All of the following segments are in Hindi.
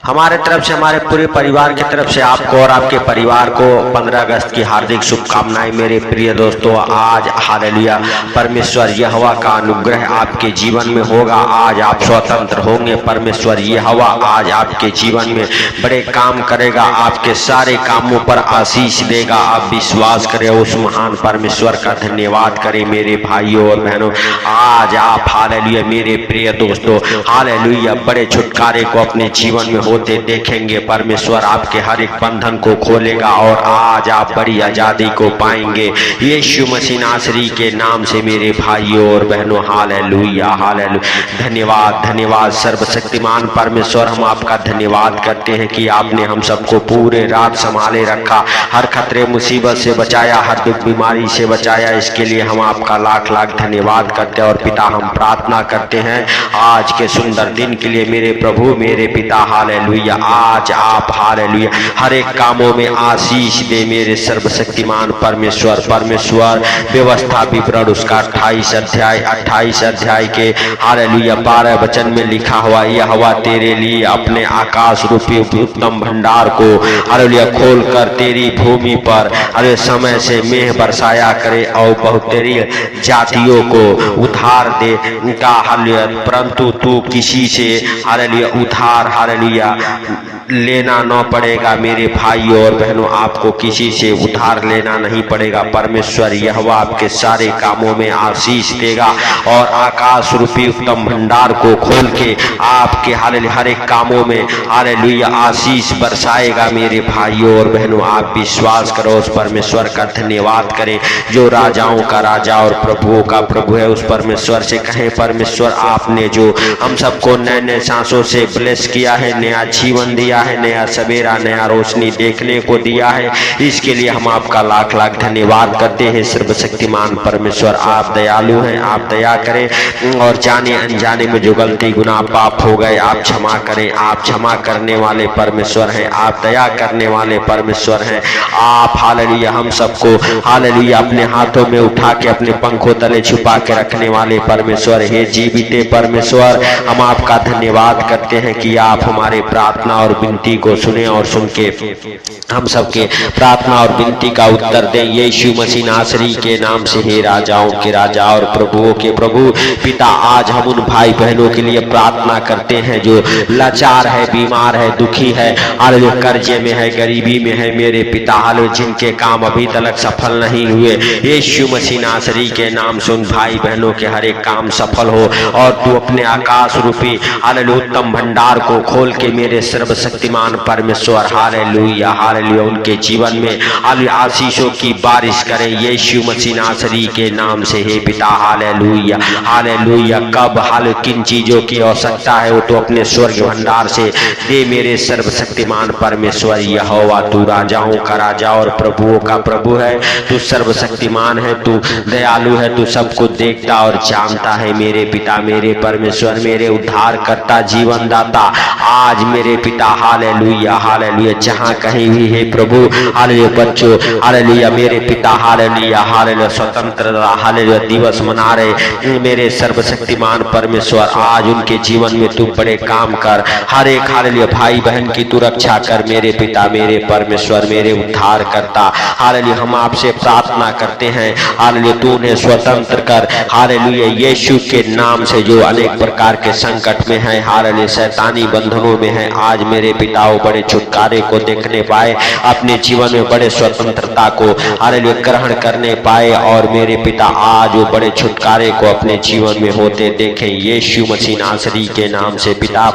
हमारे तरफ से, हमारे पूरे परिवार की तरफ से आपको और आपके परिवार को 15 अगस्त की हार्दिक शुभकामनाएं। मेरे प्रिय दोस्तों, आज हालेलुया परमेश्वर यहोवा का अनुग्रह आपके जीवन में होगा। आज आप स्वतंत्र होंगे। परमेश्वर यहोवा आज आपके जीवन में बड़े काम करेगा, आपके सारे कामों पर आशीष देगा। आप विश्वास करें, उस महान परमेश्वर का धन्यवाद करें। मेरे भाइयों और बहनों, आज आप हालेलुया मेरे प्रिय दोस्तों हालेलुया बड़े छुटकारे को अपने जीवन में होते देखेंगे। परमेश्वर आपके हर एक बंधन को खोलेगा और आज आप बड़ी आजादी को पाएंगे यीशु मसीह नासरी के नाम से। मेरे भाइयों और बहनों हालेलुया हालेलुया। धन्यवाद धन्यवाद सर्वशक्तिमान परमेश्वर, हम आपका धन्यवाद करते हैं कि आपने हम सबको पूरे रात संभाले रखा, हर खतरे मुसीबत से बचाया, हर दुख बीमारी से बचाया। इसके लिए हम आपका लाख लाख धन्यवाद करते हैं। और पिता, हम प्रार्थना करते हैं आज के सुंदर दिन के लिए मेरे प्रभु मेरे पिता हालेलुया। आज आप हालेलुया हर एक कामों में आशीष दे मेरे सर्वशक्तिमान परमेश्वर। परमेश्वर व्यवस्था विवरण उसका 28 अध्याय के हालेलुया 12 वचन में लिखा हुआ, यह हवा तेरे लिए अपने आकाश रूपी उत्तम भंडार को हालेलुया खोल कर तेरी भूमि पर अरे समय से मेह बरसाया करे और बहुत तेरी जातियों को उधार दे का हालेलुया। परंतु तू किसी से हालेलुया उधार हालेलुया लेना न पड़ेगा। मेरे भाइयों और बहनों, आपको किसी से उधार लेना नहीं पड़ेगा। परमेश्वर यहोवा आपके सारे कामों में आशीष देगा और आकाश रूपी उत्तम भंडार को खोल के आपके हालेलुया हर एक कामों में हालेलुया आशीष बरसाएगा। मेरे भाइयों और बहनों, आप विश्वास करो, उस परमेश्वर का धन्यवाद करें जो राजाओं का राजा और प्रभुओं का प्रभु है। उस परमेश्वर से कहें, परमेश्वर आपने जो हम सबको नए नए सांसों से ब्लेस किया है, नया जीवन दिया है, नया सवेरा नया रोशनी देखने को दिया है, इसके लिए हम आपका लाख लाख धन्यवाद करते हैं। सर्वशक्तिमान परमेश्वर आप दयालु हैं, आप दया करें और जाने अनजाने में जो गलती गुनाह पाप हो गए आप क्षमा करें। आप क्षमा करने वाले परमेश्वर हैं, आप दया करने वाले परमेश्वर हैं। आप हालेलुया हम सबको हालेलुया अपने हाथों में उठा के अपने पंखों तले छुपा के रखने वाले परमेश्वर हे जीविते परमेश्वर, हम आपका धन्यवाद करते हैं कि आप हमारे प्रार्थना और विनती को सुने और सुन के हम सबके प्रार्थना और विनती का उत्तर दें यीशु मसीह नासरी के नाम से। हे राजाओं के राजा और प्रभुओं के प्रभु पिता, आज हम उन भाई बहनों के लिए प्रार्थना करते हैं जो लाचार है, बीमार है, दुखी है, हालेलुया कर्जे में है, गरीबी में है। मेरे पिता हालेलुया जिनके काम अभी तक सफल नहीं हुए, यीशु मसीह नासरी के नाम से उन भाई बहनों के हर एक काम सफल हो और तू अपने आकाश रूपी हालेलुया उत्तम भंडार को खोल के मेरे सर्वशक्तिमान परमेश्वर हालेलुया हालेलुया उनके जीवन में हालेलुया आशीषों की बारिश करें यीशु मसीह नासरी के नाम से। हे पिता हालेलुया हालेलुया कब हालेलुया किन चीजों की आवश्यकता है वो तो अपने स्वर्ग भंडार से दे मेरे सर्वशक्तिमान परमेश्वर यहोवा। तू राजाओं का राजा और प्रभुओं का प्रभु है, तू सर्वशक्तिमान है, तू दयालु है, तू सबको देखता और जानता है। मेरे पिता मेरे परमेश्वर मेरे उद्धार करता जीवन दाता, आज मेरे पिता हालेलुया हालेलुया जहाँ कहीं भी है प्रभु हालेलुया बच्चों हालेलुया मेरे पिता हालेलुया हालेलुया स्वतंत्रता हालेलुया दिवस मना रहे मेरे सर्वशक्तिमान परमेश्वर, आज उनके जीवन में तू बड़े काम कर। हर एक हालेलुया भाई बहन की तू रक्षा कर मेरे पिता मेरे परमेश्वर मेरे उद्धार करता हालेलुया। हम आपसे प्रार्थना करते हैं हालेलुया तू उन्हें स्वतंत्र कर हालेलुया यीशु के नाम से। जो अनेक प्रकार के संकट में है हालेलुया शैतानी बंधनों में है, आज मेरे पिता वो बड़े छुटकारे को देखने पाए, अपने जीवन में बड़े स्वतंत्रता को हालेलुया ग्रहण करने पाए और मेरे पिता आज वो बड़े छुटकारे को अपने जीवन में होते देखें यीशु मसीह नासरी के नाम से। पिता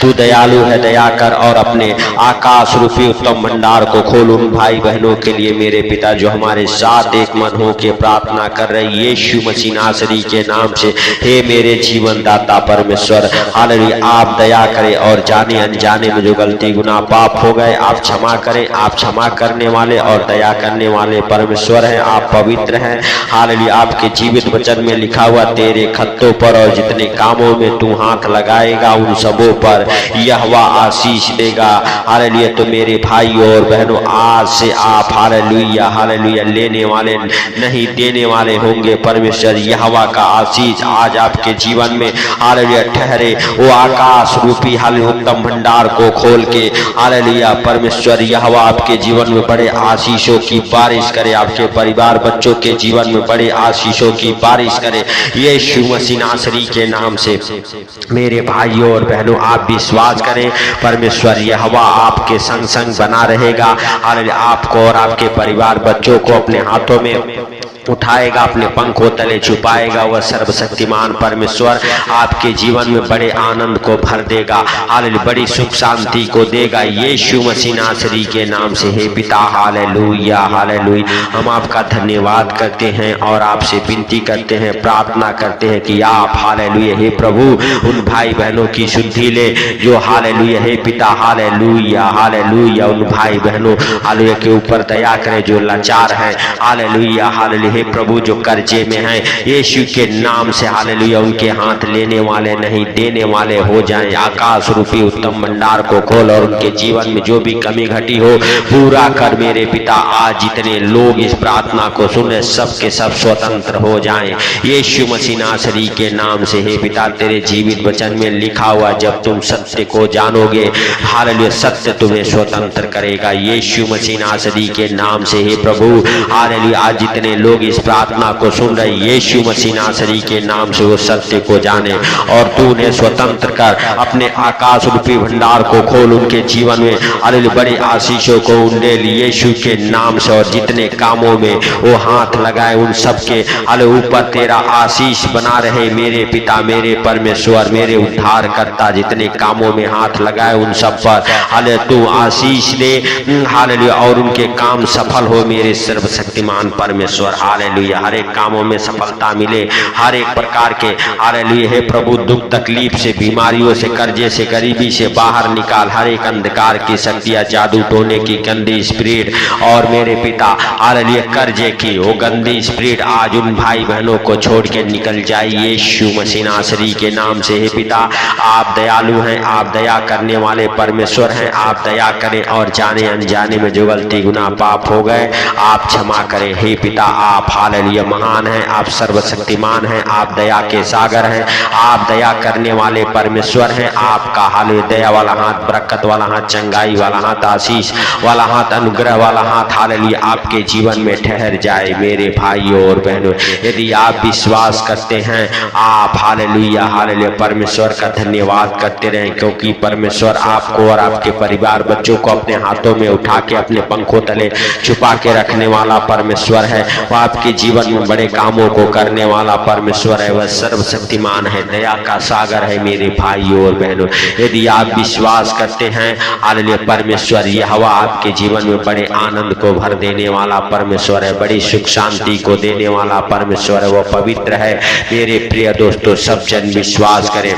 तू दयालु है, दया कर और अपने आकाश रूपी उत्तम भंडार को खोल उन भाई बहनों के लिए मेरे पिता जो हमारे साथ एक मन हो के प्रार्थना कर रहे यीशु मसीह नासरी के नाम से। हे मेरे जीवन दाता परमेश्वर हालेलुया आप दया करें और जाने अनजाने में जो गलती गुनाह पाप हो गए आप क्षमा करें। आप क्षमा करने वाले और दया करने वाले परमेश्वर हैं, आप पवित्र हैं हालेलुया। आपके जीवित वचन में लिखा हुआ तेरे खत्तों पर और जितने कामों में तू हाथ लगाएगा उन सबों पर यहोवा आशीष देगा। हालेलुया। तो मेरे भाई और बहनों, आज से आप हालेलुया हालेलुया लेने वाले नहीं, देने वाले होंगे। परमेश्वर यहोवा का आशीष आज आपके जीवन में हालेलुया ठहरे। वो आकाश रूपी हालेलुया उत्तम भंडार को खोल के हालेलुया परमेश्वर यहोवा आपके जीवन में बड़े आशीषों की बारिश करे, आपके परिवार बच्चों के जीवन में बड़े आशीषों की बारिश करे। यीशु मसीह नासरी के नाम से मेरे भाइयों और बहनों, आप विश्वास करें, परमेश्वर यहोवा आपके संग संग बना रहेगा। हालेलुया। आपको और आपके परिवार बच्चों को अपने हाथों में उठाएगा, अपने पंखों तले छुपाएगा। वह सर्वशक्तिमान परमेश्वर आपके जीवन में बड़े आनंद को भर देगा। हालेलुया। बड़ी सुख शांति को देगा। यीशु मसीह नासरी के नाम से हे पिता हालेलुया हालेलुया, हम आपका धन्यवाद करते हैं और आपसे विनती करते हैं, प्रार्थना करते हैं कि आप हालेलुया हे प्रभु उन भाई बहनों की शुद्धि ले जो हालेलुया हे पिता हालेलुया हालेलुया उन भाई बहनों हालेलुया के ऊपर दया करें जो लाचार हैं। हालेलुया हालेलुया हे प्रभु जो कर्जे में हैं, यीशु के नाम से हालेलुया उनके हाथ लेने वाले नहीं देने वाले हो जाएं। आकाश रूपी उत्तम भंडार को खोल और उनके जीवन में जो भी कमी घटी हो पूरा कर मेरे पिता। आज जितने लोग इस प्रार्थना को सुने सब के सब स्वतंत्र हो जाएं यीशु मसीह नासरी के नाम से। हे पिता तेरे जीवित वचन में लिखा हुआ जब तुम सत्य को जानोगे हालेलुया सत्य तुम्हें स्वतंत्र करेगा। यीशु मसीह नासरी के नाम से हे प्रभु हालेलुया आज जितने लोग इस प्रार्थना को सुन रहे यीशु मसीह नासरी के नाम से वो सत्य को जाने और तू उन्हें स्वतंत्र कर। अपने आकाश रूपी भंडार को खोल उनके जीवन में हालेलुया बड़ी आशीषों को उंडेल यीशु के नाम से। और जितने कामों में वो हाथ लगाए उन सबके हालेलुया ऊपर तेरा आशीष बना रहे मेरे पिता मेरे परमेश्वर मेरे उद्धार करता। जितने कामों में हाथ लगाए उन सब पर हालेलुया तू आशीष दे हालेलुया और उनके काम सफल हो मेरे सर्वशक्तिमान परमेश्वर। हालेलुया हर एक कामों में सफलता मिले, हर एक प्रकार के हालेलुया हे प्रभु दुख तकलीफ से बीमारियों से कर्जे से गरीबी से बाहर निकाल। हर एक अंधकार की शक्तियां जादू टोने की गंदी स्पिरिट और मेरे पिता हालेलुया कर्जे की वो गंदी स्पिरिट आज उन भाई बहनों को छोड़ के निकल जाए यीशु मसीह नासरी के नाम से। हे पिता आप दयालु हैं, आप दया करने वाले परमेश्वर हैं। आप दया करें और जाने अनजाने में जो गलती गुनाह पाप हो गए आप क्षमा करें। हे पिता आप हालेलुया महान हैं, आप सर्वशक्तिमान हैं, आप दया के सागर हैं, आप दया करने वाले परमेश्वर हैं। आपका हालेलुया दया वाला हाथ, बरकत वाला हाथ, चंगाई वाला हाथ, आशीष वाला हाथ, अनुग्रह वाला हाथ हालेलुया आपके जीवन में ठहर जाए मेरे भाइयों और बहनों। यदि आप विश्वास करते हैं आप हालेलुया हालेलुया परमेश्वर का धन्यवाद करते रहें क्योंकि परमेश्वर आपको और आपके परिवार बच्चों को अपने हाथों में उठा के अपने पंखों तले छुपा के रखने वाला परमेश्वर है। वह आपके जीवन में बड़े कामों को करने वाला परमेश्वर है। वह सर्वशक्तिमान है, दया का सागर है मेरे भाइयों और बहनों। यदि आप विश्वास करते हैं हालेलुया परमेश्वर यहोवा आपके जीवन में बड़े आनंद को भर देने वाला परमेश्वर है, बड़ी सुख शांति को देने वाला परमेश्वर है। वो पवित्र है मेरे प्रिय दोस्तों। सब जन विश्वास करें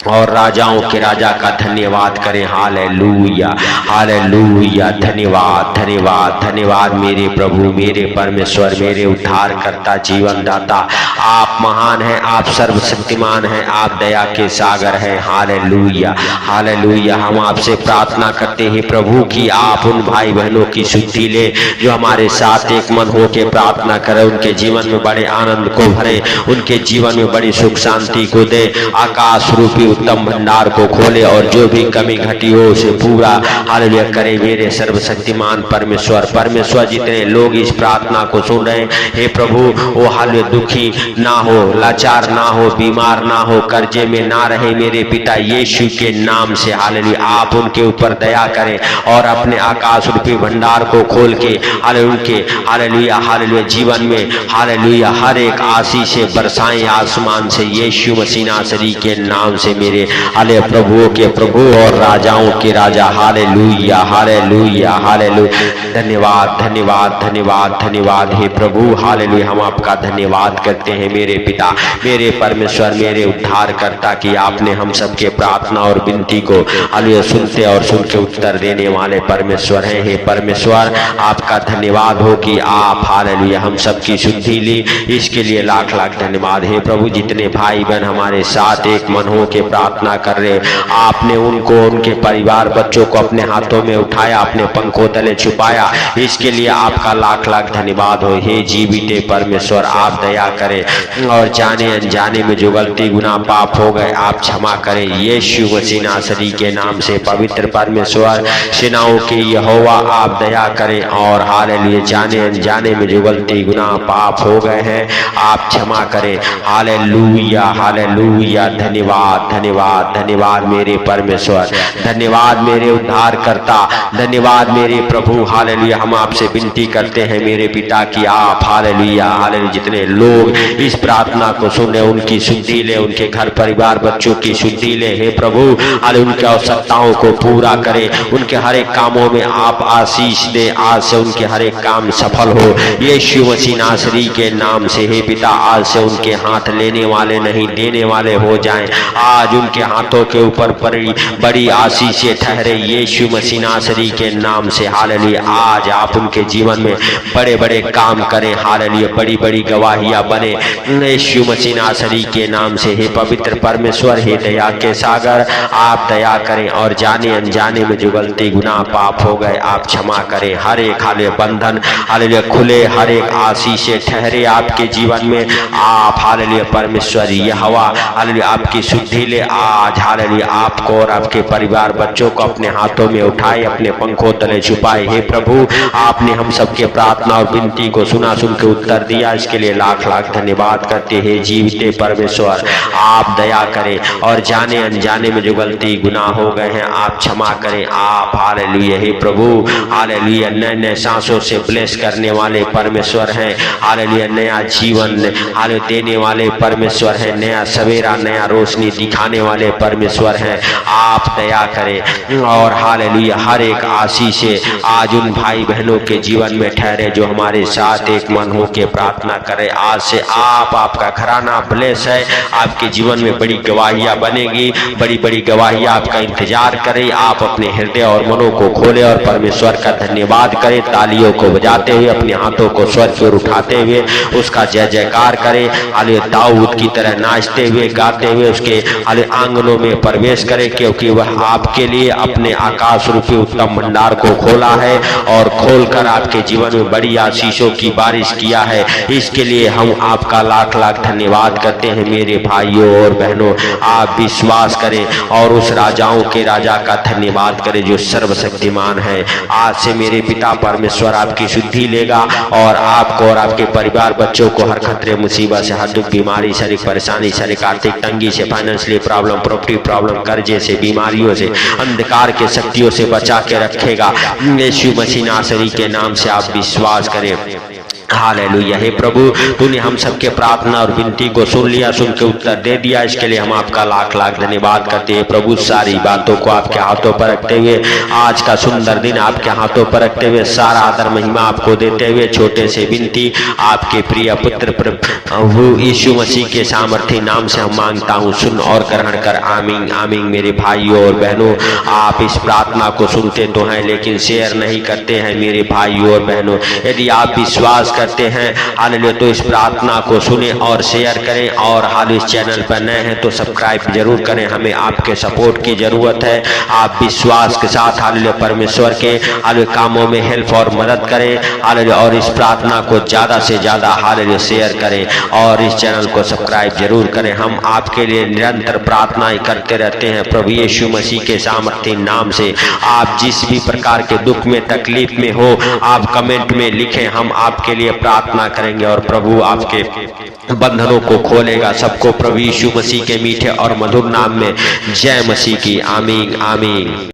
और राजाओं के राजा का धन्यवाद करें। हालेलुया हालेलुया धन्यवाद धन्यवाद धन्यवाद मेरे प्रभु मेरे परमेश्वर मेरे उद्धार करता जीवन दाता। आप महान हैं, आप सर्वशक्तिमान हैं, आप दया के सागर हैं। हालेलुया हालेलुया हम आपसे प्रार्थना करते हैं प्रभु कि आप उन भाई बहनों की शुद्धि ले जो हमारे साथ एक मन हो के प्रार्थना करें। उनके जीवन में बड़े आनंद को भरे, उनके जीवन में बड़ी सुख शांति को दे, आकाश रूपी उत्तम भंडार को खोले और जो भी कमी घटी हो उसे पूरा हालेलुया करे मेरे सर्वशक्तिमान परमेश्वर। परमेश्वर जितने लोग इस प्रार्थना को सुन रहे हैं हे प्रभु वो हालेलुया दुखी ना हो, लाचार ना हो, बीमार ना हो, कर्जे में ना रहे मेरे पिता यीशु के नाम से। हालेलुया आप उनके ऊपर दया करें और अपने आकाश रूपी भंडार को खोल के हालेलुया उनके हालेलुया हालेलुया जीवन में हालेलुया हर एक आशीष से बरसाएं आसमान से यीशु मसीह नासरी के नाम से मेरे हाले प्रभुओं के प्रभु और राजाओं के राजा। हालेलुया हालेलुया हालेलुया धन्यवाद धन्यवाद धन्यवाद धन्यवाद हे प्रभु। हालेलुया हम आपका धन्यवाद करते हैं मेरे पिता मेरे परमेश्वर मेरे उद्धार करता कि आपने हम सबके प्रार्थना और विनती को हालेलुया सुनते और सुन के उत्तर देने वाले परमेश्वर हैं। हे परमेश्वर आपका धन्यवाद हो कि आप हालेलुया हम सबकी शुद्धि ली, इसके लिए लाख लाख धन्यवाद। हे प्रभु जितने भाई बहन हमारे साथ एक मन हो के प्रार्थना कर रहे, आपने उनको, उनके परिवार बच्चों को अपने हाथों में उठाया, अपने पंखों तले छुपाया, इसके लिए आपका लाख लाख धन्यवाद हो। हे जीविते परमेश्वर, आप दया करें और जाने अनजाने में जो गलती गुनाह पाप हो गए आप क्षमा करें। यीशु मसीह नासरी के नाम से पवित्र परमेश्वर, सेनाओं के यहोवा आप दया करें और हालेलुया, जाने अनजाने में जो गलती गुनाह पाप हो गए हैं आप क्षमा करें। हालेलुया हालेलुया, धन्यवाद धन्यवाद धन्यवाद मेरे परमेश्वर, धन्यवाद मेरे उद्धारकर्ता, धन्यवाद मेरे प्रभु। हालेलुया, हम आपसे विनती करते हैं मेरे पिता की आप हालेलुया हालेलुया जितने लोग इस प्रार्थना को सुने उनकी शुद्धि ले, उनके घर परिवार बच्चों की शुद्धि ले। हे प्रभु हालेलुया, उनकी आवश्यकताओं को पूरा करें, उनके हर एक कामों में आप आशीष दे, आज से उनके हर एक काम सफल हो यीशु मसीह नासरी के नाम से। हे पिता, आज से उनके हाथ लेने वाले नहीं देने वाले हो जाएं, आज उनके हाथों के ऊपर बड़ी आशीषें ठहरे यीशु मसीह नासरी के नाम से। हालेलुया, आज आप उनके जीवन में बड़े बड़े काम करें, हालेलुया, बड़ी बड़ी गवाहियां बने यीशु मसीह नासरी के नाम से। हे पवित्र परमेश्वर, हे दया के सागर, आप दया करें और जाने अनजाने में जो गलती गुनाह पाप हो गए आप क्षमा करें। हर एक हाले बंधन हालेलुया खुले, हर एक आशीषें ठहरे आपके जीवन में। आप हालेलुया परमेश्वर यहोवा हालेलुया आपकी शुद्धि ले, आज हालेलुया आपको और आपके परिवार बच्चों को अपने हाथों में उठाए, अपने पंखों तले छुपाए। हे प्रभु, आपने हम सबके प्रार्थना और विनती को सुना, सुन के उत्तर दिया, इसके लिए लाख लाख धन्यवाद करते हैं। जीविते परमेश्वर, आप दया करें और जाने अनजाने में जो गलती गुनाह हो गए हैं आप क्षमा करें। आप हालेलुया हे प्रभु हालेलुया नए नए सांसों से ब्लेस करने वाले परमेश्वर हैं, हालेलुया नया जीवन हालेलुया देने वाले परमेश्वर हैं, नया सवेरा नया रोशनी दिखाने वाले परमेश्वर हैं। आप दया करें और हालेलुया हर एक आशीष आज उन भाई बहनों के जीवन में ठहरे जो हमारे साथ एक मन हो के प्रार्थना करें। आज से आपका घराना ब्लेस है, आपके जीवन में बड़ी गवाहियां बनेगी, बड़ी बड़ी गवाहियां आपका इंतजार करें। आप अपने हृदय और मनों को खोले और परमेश्वर का धन्यवाद करें, तालियों को बजाते हुए, अपने हाथों को स्वर की ओर उठाते हुए उसका जय जयकार करें। हालेलुया दाऊद की तरह नाचते हुए गाते हुए उसके हालेलुया आंगनों में प्रवेश करें, क्योंकि वह आपके लिए अपने आकाश रूपी उत्तम भंडार को खोला है और खोलकर आपके जीवन में बड़ी आशीषों की बारिश किया है। इसके लिए हम आपका लाख लाख धन्यवाद करते हैं मेरे भाइयों और बहनों। आप विश्वास करें और उस राजाओं के राजा का धन्यवाद करें जो सर्वशक्तिमान है। आज से मेरे पिता परमेश्वर आपकी शुद्धि लेगा और आपको और आपके परिवार बच्चों को हर खतरे मुसीबत से, हर दुख बीमारी, शारीरिक परेशानी, शारीरिक आर्थिक तंगी से, फाइनेंशियली प्रॉब्लम, प्रॉपर्टी प्रॉब्लम, कर्जे से, बीमारियों से, अंधकार के शक्तियों से बचा के रखेगा यीशु मसीह नासरी के नाम से। आप विश्वास करें। हालेलुया हे प्रभु, तूने हम सबके प्रार्थना और विनती को सुन लिया, सुन के उत्तर दे दिया, इसके लिए हम आपका लाख लाख धन्यवाद करते हैं प्रभु। सारी बातों को आपके हाथों पर रखते हुए, आज का सुंदर दिन आपके हाथों पर रखते हुए, सारा आदर महिमा आपको देते हुए, छोटे से विनती आपके प्रिय पुत्र प्रभु यीशु मसीह के सामर्थ्य नाम से हम मांगता हूँ, सुन और ग्रहण कर। आमीन आमीन। मेरे भाइयों और बहनों, आप इस प्रार्थना को सुनते तो हैं लेकिन शेयर नहीं करते हैं मेरे भाइयों और बहनों। यदि आप विश्वास करते हैं हालेलुया तो इस प्रार्थना को सुने और शेयर करें, और हाल इस चैनल पर नए हैं तो सब्सक्राइब जरूर करें। हमें आपके सपोर्ट की जरूरत है। आप विश्वास के साथ हालेलुया परमेश्वर के हालेलुया कामों में हेल्प और मदद करें हालेलुया, और इस प्रार्थना को ज्यादा से ज्यादा हालेलुया शेयर करें और इस चैनल को सब्सक्राइब जरूर करें। हम आपके लिए निरंतर प्रार्थनाएं करते रहते हैं प्रभु यीशु मसीह के सामर्थ्य नाम से। आप जिस भी प्रकार के दुख में, तकलीफ में हो, आप कमेंट में लिखें, हम आपके लिए प्रार्थना करेंगे और प्रभु आपके बंधनों को खोलेगा। सबको प्रभु यीशु मसीह के मीठे और मधुर नाम में जय मसीह की। आमीन आमीन।